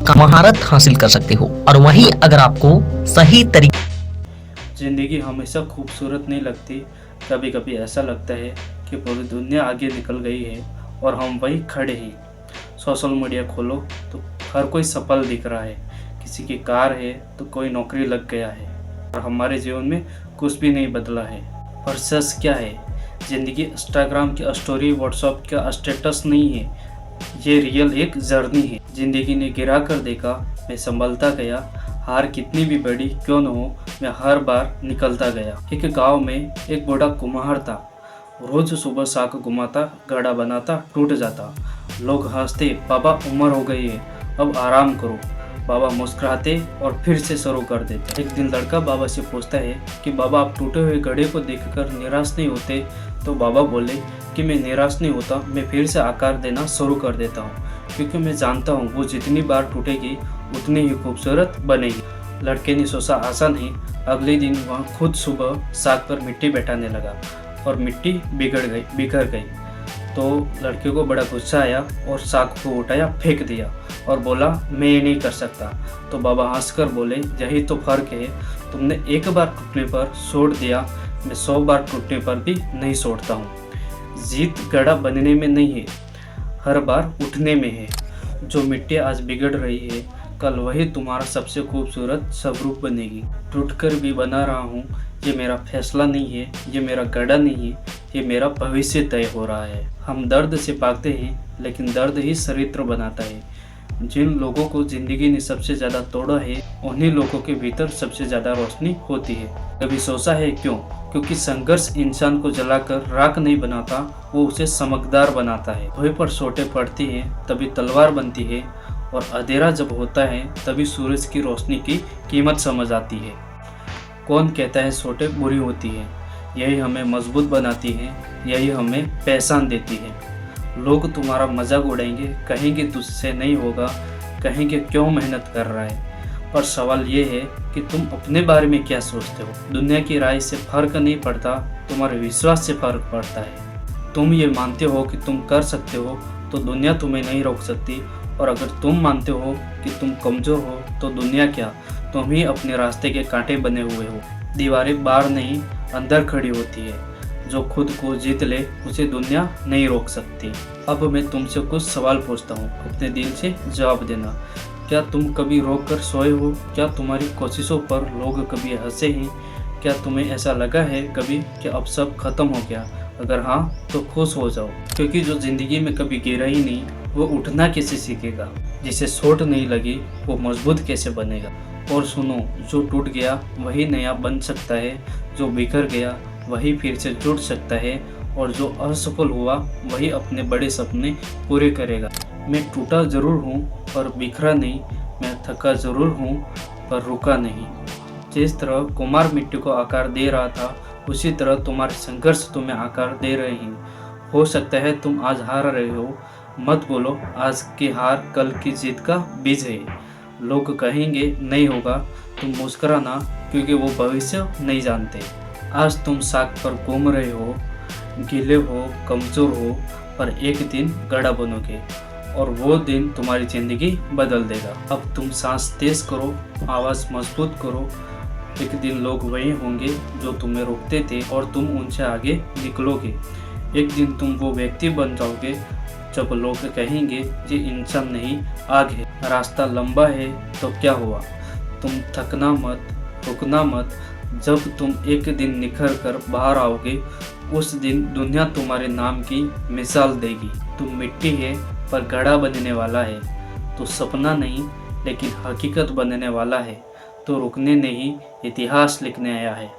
का महारत हासिल कर सकते हो। और वहीं अगर आपको सही तरीके ज़िंदगी हमेशा खूबसूरत नहीं लगती। कभी कभी ऐसा लगता है कि पूरी दुनिया आगे निकल गई है और हम वहीं खड़े हैं। सोशल मीडिया खोलो तो हर कोई सफल दिख रहा है, किसी की कार है तो कोई नौकरी लग गया है, और हमारे जीवन में कुछ भी नहीं बदला है। और सच क्या है, ज़िंदगी इंस्टाग्राम की स्टोरी, व्हाट्सएप का स्टेटस नहीं है, ये रियल एक जर्नी है। ज़िंदगी ने गिरा कर देखा, मैं संभलता गया। हार कितनी भी बड़ी क्यों न हो, मैं हर बार निकलता गया। एक गांव में एक बूढ़ा कुम्हार था। रोज सुबह साग घुमाता, घड़ा बनाता, टूट जाता। लोग हंसते, बाबा उम्र हो गई है, अब आराम करो। बाबा मुस्कुराते और फिर से शुरू कर देते। एक दिन लड़का बाबा से पूछता है कि बाबा, आप टूटे हुए घड़े को देखकर निराश नहीं होते? तो बाबा बोले कि मैं निराश नहीं होता, मैं फिर से आकार देना शुरू कर देता हूँ, क्योंकि मैं जानता हूँ वो जितनी बार टूटेगी उतनी ही खूबसूरत बनेगी। लड़के ने सोचा आसान है। अगले दिन वह खुद सुबह साग पर मिट्टी बैठाने लगा और मिट्टी बिखर गई। तो लड़के को बड़ा गुस्सा आया और साग को उठाया, फेंक दिया और बोला, मैं ये नहीं कर सकता। तो बाबा हंसकर बोले, यही तो फर्क है, तुमने एक बार टूटने पर छोड़ दिया, मैं 100 बार टूटने पर भी नहीं छोड़ता हूँ। जीत घड़ा बनने में नहीं है, हर बार उठने में है। जो मिट्टी आज बिगड़ रही है, कल वही तुम्हारा सबसे खूबसूरत स्वरूप बनेगी। टूटकर भी बना रहा हूँ, ये मेरा फैसला नहीं है, ये मेरा गढ़ा नहीं है, ये मेरा भविष्य तय हो रहा है। हम दर्द से भागते हैं, लेकिन दर्द ही चरित्र बनाता है। जिन लोगों को जिंदगी ने सबसे ज़्यादा तोड़ा है, उन्हीं लोगों के भीतर सबसे ज़्यादा रोशनी होती है। कभी सोचा है क्यों? क्योंकि संघर्ष इंसान को जलाकर राख नहीं बनाता, वो उसे चमकदार बनाता है। लोहे पर सोटे पड़ती हैं तभी तलवार बनती है, और अंधेरा जब होता है तभी सूरज की रोशनी की कीमत समझ आती है। कौन कहता है सोटे बुरी होती है? यही हमें मजबूत बनाती है, यही हमें पहचान देती है। लोग तुम्हारा मजाक उड़ाएंगे, कहेंगे तुझसे नहीं होगा, कहेंगे क्यों मेहनत कर रहा है। पर सवाल ये है कि तुम अपने बारे में क्या सोचते हो। दुनिया की राय से फर्क नहीं पड़ता, तुम्हारे विश्वास से फर्क पड़ता है। तुम ये मानते हो कि तुम कर सकते हो तो दुनिया तुम्हें नहीं रोक सकती, और अगर तुम मानते हो कि तुम कमज़ोर हो तो दुनिया क्या, तुम ही अपने रास्ते के कांटे बने हुए हो। दीवारें बाहर नहीं अंदर खड़ी होती है, जो खुद को जीत ले उसे दुनिया नहीं रोक सकती। अब मैं तुमसे कुछ सवाल पूछता हूँ, अपने दिल से जवाब देना। क्या तुम कभी रोक कर सोए हो? क्या तुम्हारी कोशिशों पर लोग कभी हंसे हैं? क्या तुम्हें ऐसा लगा है कभी कि अब सब खत्म हो गया? अगर हाँ तो खुश हो जाओ, क्योंकि जो जिंदगी में कभी गिरा ही नहीं, वो उठना कैसे सीखेगा? जिसे चोट नहीं लगी वो मजबूत कैसे बनेगा? और सुनो, जो टूट गया वही नया बन सकता है, जो बिखर गया वही फिर से जुड़ सकता है, और जो असफल हुआ वही अपने बड़े सपने पूरे करेगा। मैं टूटा जरूर हूँ पर बिखरा नहीं, मैं थका जरूर हूँ पर रुका नहीं। जिस तरह कुम्हार मिट्टी को आकार दे रहा था, उसी तरह तुम्हारे संघर्ष तुम्हें आकार दे रहे हैं। हो सकता है तुम आज हार रहे हो, मत बोलो आज की हार कल की जीत का बीज है। लोग कहेंगे नहीं होगा, तुम मुस्कुराना, क्योंकि वो भविष्य नहीं जानते। आज तुम साग पर घूम रहे हो, गीले हो, कमज़ोर हो, पर एक दिन गड़ा बनोगे, और वो दिन तुम्हारी ज़िंदगी बदल देगा। अब तुम सांस तेज करो, आवाज़ मजबूत करो। एक दिन लोग वही होंगे जो तुम्हें रोकते थे, और तुम उनसे आगे निकलोगे। एक दिन तुम वो व्यक्ति बन जाओगे जब लोग कहेंगे ये इंसान नहीं, आग है। रास्ता लंबा है तो क्या हुआ, तुम थकना मत, रुकना मत। जब तुम एक दिन निखर कर बाहर आओगे, उस दिन दुनिया तुम्हारे नाम की मिसाल देगी। तुम मिट्टी है पर घड़ा बनने वाला है, तो सपना नहीं लेकिन हकीकत बनने वाला है, तो रुकने नहीं इतिहास लिखने आया है।